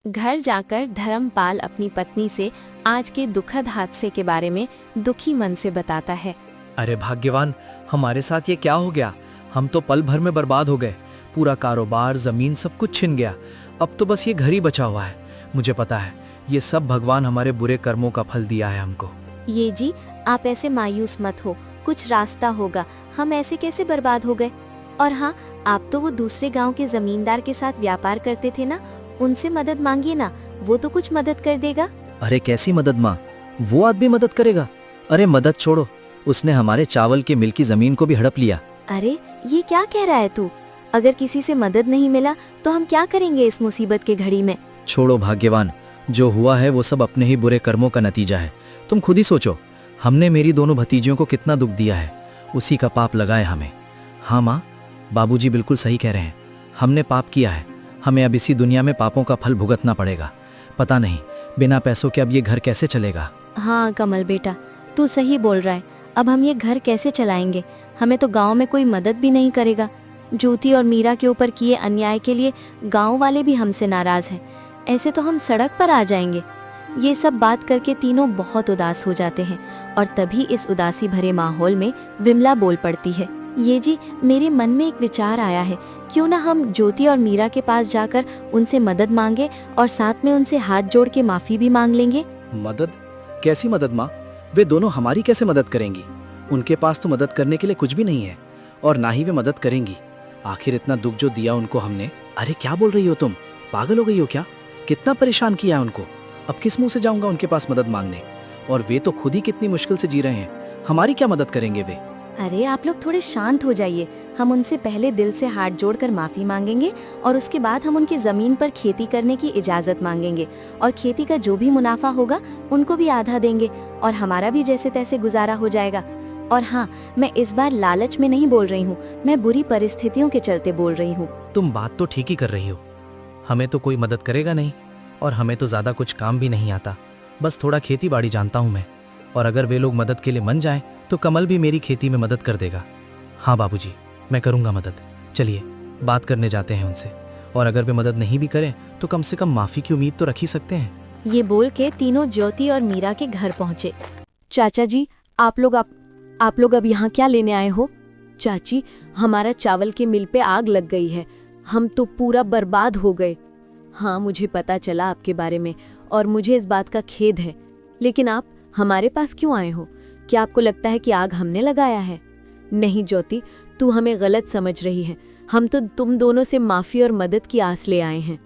घर जाकर धर्मपाल अपनी पत्नी से आज के दुखद हादसे के बारे में दुखी मन से बताता है। अरे भाग्यवान, हमारे साथ ये क्या हो गया। हम तो पल भर में बर्बाद हो गए। पूरा कारोबार, जमीन, सब कुछ छिन गया। अब तो बस ये घर ही बचा हुआ है। मुझे पता है ये सब भगवान हमारे बुरे कर्मों का फल दिया है हमको। ये जी, आप ऐसे मायूस मत हो, कुछ रास्ता होगा। हम ऐसे कैसे बर्बाद हो गए। और हाँ, आप तो वो दूसरे गांव के जमींदार के साथ व्यापार करते थे ना, उनसे मदद मांगिए ना, वो तो कुछ मदद कर देगा। अरे कैसी मदद माँ, वो आदमी मदद करेगा। अरे मदद छोड़ो, उसने हमारे चावल के मिल की जमीन को भी हड़प लिया। अरे ये क्या कह रहा है तू। अगर किसी से मदद नहीं मिला तो हम क्या करेंगे इस मुसीबत के घड़ी में। छोड़ो भाग्यवान, जो हुआ है वो सब अपने ही बुरे कर्मों का नतीजा है। तुम खुद ही सोचो, हमने मेरी दोनों भतीजियों को कितना दुख दिया है, उसी का पाप लगाए हमें। हाँ माँ, बाबूजी बिल्कुल सही कह रहे हैं। हमने पाप किया है, हमें अब इसी दुनिया में पापों का फल भुगतना पड़ेगा। पता नहीं बिना पैसों के अब ये घर कैसे चलेगा। हाँ कमल बेटा, तू सही बोल रहा है। अब हम ये घर कैसे चलाएंगे। हमें तो गांव में कोई मदद भी नहीं करेगा। ज्योति और मीरा के ऊपर किए अन्याय के लिए गांव वाले भी हमसे नाराज हैं। ऐसे तो हम सड़क पर आ जाएंगे। ये सब बात करके तीनों बहुत उदास हो जाते हैं और तभी इस उदासी भरे माहौल में विमला बोल पड़ती है। ये जी, मेरे मन में एक विचार आया है। क्यों ना हम ज्योति और मीरा के पास जाकर उनसे मदद मांगे और साथ में उनसे हाथ जोड़ के माफी भी मांग लेंगे। मदद? कैसी मदद माँ? वे दोनों हमारी कैसे मदद करेंगी? उनके पास तो मदद करने के लिए कुछ भी नहीं है और ना ही वे मदद करेंगी। आखिर इतना दुख जो दिया उनको हमने। अरे क्या बोल रही हो तुम, पागल हो गई हो क्या? कितना परेशान किया है उनको। अब किस मुंह से जाऊंगा उनके पास मदद मांगने। और वे तो खुद ही कितनी मुश्किल से जी रहे हैं, हमारी क्या मदद करेंगे वे। अरे आप लोग थोड़े शांत हो जाइए। हम उनसे पहले दिल से हाथ जोड़कर माफी मांगेंगे और उसके बाद हम उनकी जमीन पर खेती करने की इजाजत मांगेंगे और खेती का जो भी मुनाफा होगा उनको भी आधा देंगे और हमारा भी जैसे तैसे गुजारा हो जाएगा। और हाँ, मैं इस बार लालच में नहीं बोल रही हूँ, मैं बुरी परिस्थितियों के चलते बोल रही हूँ। तुम बात तो ठीक ही कर रही हो। हमें तो कोई मदद करेगा नहीं और हमें तो ज्यादा कुछ काम भी नहीं आता। बस थोड़ा खेती बाड़ी जानता हूँ मैं, और अगर वे लोग मदद के लिए मन जाएं तो कमल भी मेरी खेती में मदद कर देगा। हाँ बाबूजी, मैं करूँगा मदद। चलिए बात करने जाते हैं उनसे, और अगर वे मदद नहीं भी करें तो कम से कम माफ़ी की उम्मीद तो रख ही सकते हैं। ये बोल के तीनों ज्योति और मीरा के घर पहुँचे। चाचा जी, आप लोग अब यहाँ क्या लेने आए हो? चाची, हमारा चावल के मिल पे आग लग गई है, हम तो पूरा बर्बाद हो गए। हाँ, मुझे पता चला आपके बारे में और मुझे इस बात का खेद है, लेकिन आप हमारे पास क्यों आए हो? क्या आपको लगता है कि आग हमने लगाया है? नहीं ज्योति, तू हमें गलत समझ रही है। हम तो तुम दोनों से माफी और मदद की आस ले आए हैं।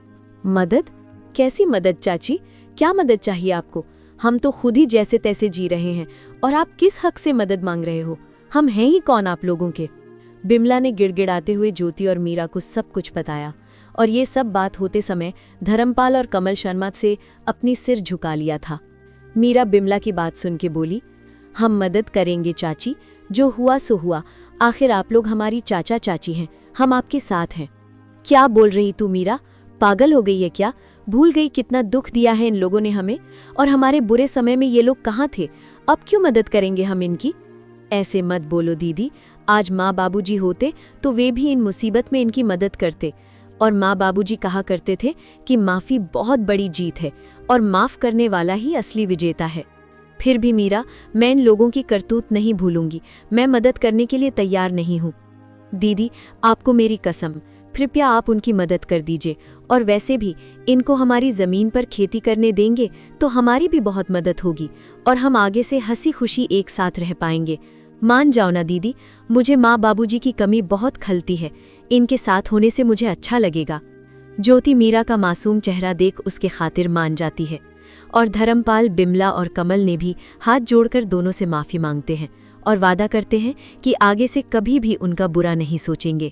मदद? कैसी मदद चाची? क्या मदद चाहिए आपको? हम तो खुद ही जैसे तैसे जी रहे हैं और आप किस हक से मदद मांग रहे हो? हम हैं ही कौन आप लोगों के? बिमला ने गिड़गिड़ाते हुए ज्योति और मीरा को सब कुछ बताया और ये सब बात होते समय धर्मपाल और कमल शर्मा से अपनी सिर झुका लिया था। मीरा बिमला की बात सुन के बोली, हम मदद करेंगे चाची, जो हुआ सो हुआ। आखिर आप लोग हमारी चाचा चाची हैं, हम आपके साथ हैं। क्या बोल रही तू मीरा? पागल हो गई है क्या? भूल गई कितना दुख दिया है इन लोगों ने हमें, और हमारे बुरे समय में ये लोग कहाँ थे? अब क्यों मदद करेंगे हम इनकी? ऐसे मत बोलो दीदी, आज माँ बाबूजी होते तो वे भी इन मुसीबत में इनकी मदद करते। और माँ बाबूजी कहा करते थे कि माफ़ी बहुत बड़ी जीत है और माफ़ करने वाला ही असली विजेता है। फिर भी मीरा, मैं इन लोगों की करतूत नहीं भूलूंगी। मैं मदद करने के लिए तैयार नहीं हूँ। दीदी, आपको मेरी कसम, कृपया आप उनकी मदद कर दीजिए। और वैसे भी इनको हमारी ज़मीन पर खेती करने देंगे तो हमारी भी बहुत मदद होगी और हम आगे से हंसी खुशी एक साथ रह पाएंगे। मान जाओ ना दीदी, मुझे माँ बाबूजी की कमी बहुत खलती है। इनके साथ होने से मुझे अच्छा लगेगा। ज्योति मीरा का मासूम चेहरा देख उसके खातिर मान जाती है और धर्मपाल, बिमला और कमल ने भी हाथ जोड़कर दोनों से माफ़ी मांगते हैं और वादा करते हैं कि आगे से कभी भी उनका बुरा नहीं सोचेंगे।